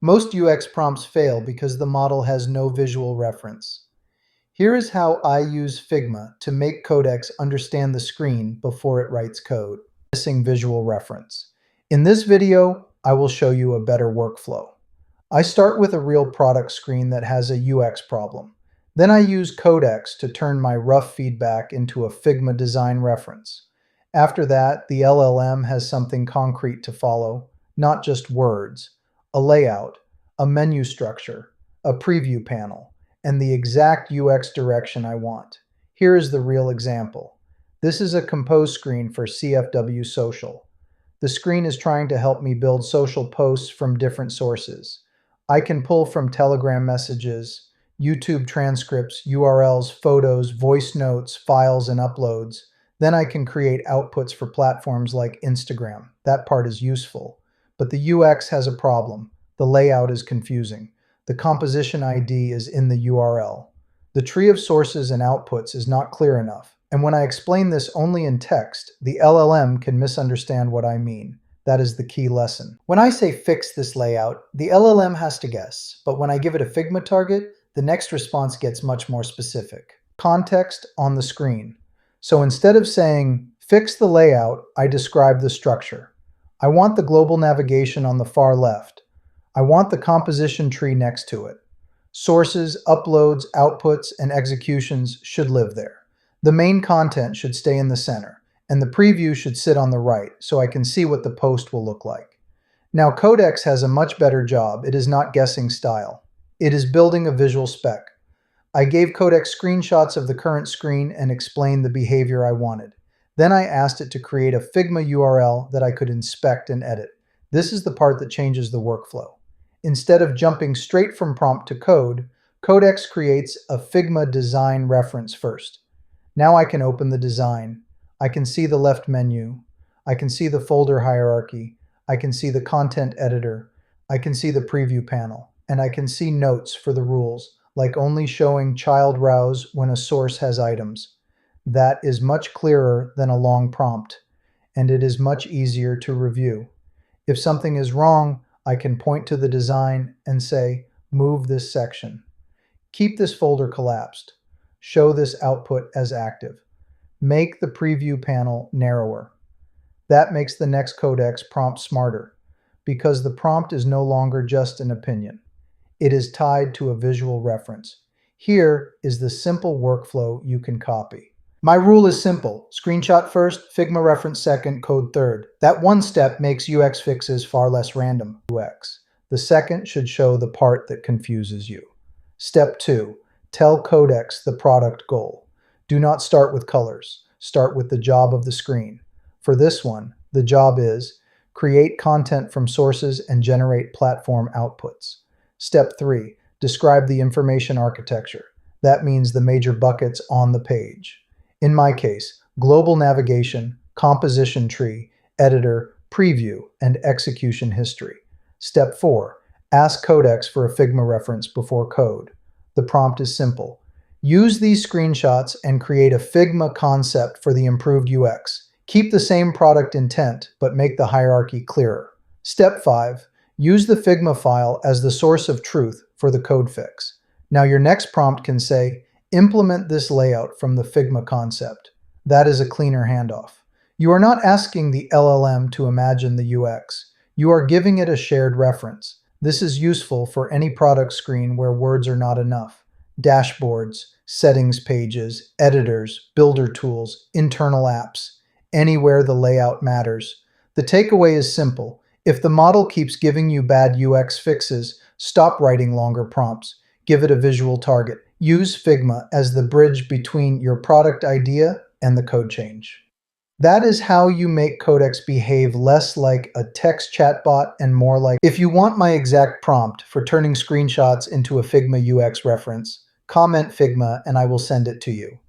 Most UX prompts fail because the model has no visual reference. Here is how I use Figma to make Codex understand the screen before it writes code. Missing visual reference. In this video, I will show you a better workflow. I start with a real product screen that has a UX problem. Then I use Codex to turn my rough feedback into a Figma design reference. After that, the LLM has something concrete to follow, not just words, a layout, a menu structure, a preview panel, and the exact UX direction I want. Here is the real example. This is a compose screen for CFW Social. The screen is trying to help me build social posts from different sources. I can pull from Telegram messages, YouTube transcripts, URLs, photos, voice notes, files, and uploads. Then I can create outputs for platforms like Instagram. That part is useful. But the UX has a problem. The layout is confusing. The composition ID is in the URL. The tree of sources and outputs is not clear enough. And when I explain this only in text, the LLM can misunderstand what I mean. That is the key lesson. When I say fix this layout, the LLM has to guess. But when I give it a Figma target, the next response gets much more specific. Context on the screen. So instead of saying, fix the layout, I describe the structure. I want the global navigation on the far left. I want the composition tree next to it. Sources, uploads, outputs, and executions should live there. The main content should stay in the center, and the preview should sit on the right so I can see what the post will look like. Now, Codex has a much better job. It is not guessing style. It is building a visual spec. I gave Codex screenshots of the current screen and explained the behavior I wanted. Then I asked it to create a Figma URL that I could inspect and edit. This is the part that changes the workflow. Instead of jumping straight from prompt to code, Codex creates a Figma design reference first. Now I can open the design. I can see the left menu. I can see the folder hierarchy. I can see the content editor. I can see the preview panel. And I can see notes for the rules, like only showing child rouse when a source has items. That is much clearer than a long prompt, and it is much easier to review. If something is wrong, I can point to the design and say, move this section. Keep this folder collapsed. Show this output as active. Make the preview panel narrower. That makes the next Codex prompt smarter, because the prompt is no longer just an opinion. It is tied to a visual reference. Here is the simple workflow you can copy. My rule is simple. Screenshot first, Figma reference second, code third. That one step makes UX fixes far less random. UX. The second should show the part that confuses you. Step 2. Tell Codex the product goal. Do not start with colors. Start with the job of the screen. For this one, the job is create content from sources and generate platform outputs. Step 3. Describe the information architecture. That means the major buckets on the page. In my case, global navigation, composition tree, editor, preview, and execution history. Step 4. Ask Codex for a Figma reference before code. The prompt is simple. Use these screenshots and create a Figma concept for the improved UX. Keep the same product intent, but make the hierarchy clearer. Step 5. Use the Figma file as the source of truth for the code fix. Now your next prompt can say, implement this layout from the Figma concept. That is a cleaner handoff. You are not asking the LLM to imagine the UX. You are giving it a shared reference. This is useful for any product screen where words are not enough. Dashboards, settings pages, editors, builder tools, internal apps, anywhere the layout matters. The takeaway is simple. If the model keeps giving you bad UX fixes, stop writing longer prompts. Give it a visual target. Use Figma as the bridge between your product idea and the code change. That is how you make Codex behave less like a text chatbot and more like. If you want my exact prompt for turning screenshots into a Figma UX reference, comment Figma and I will send it to you.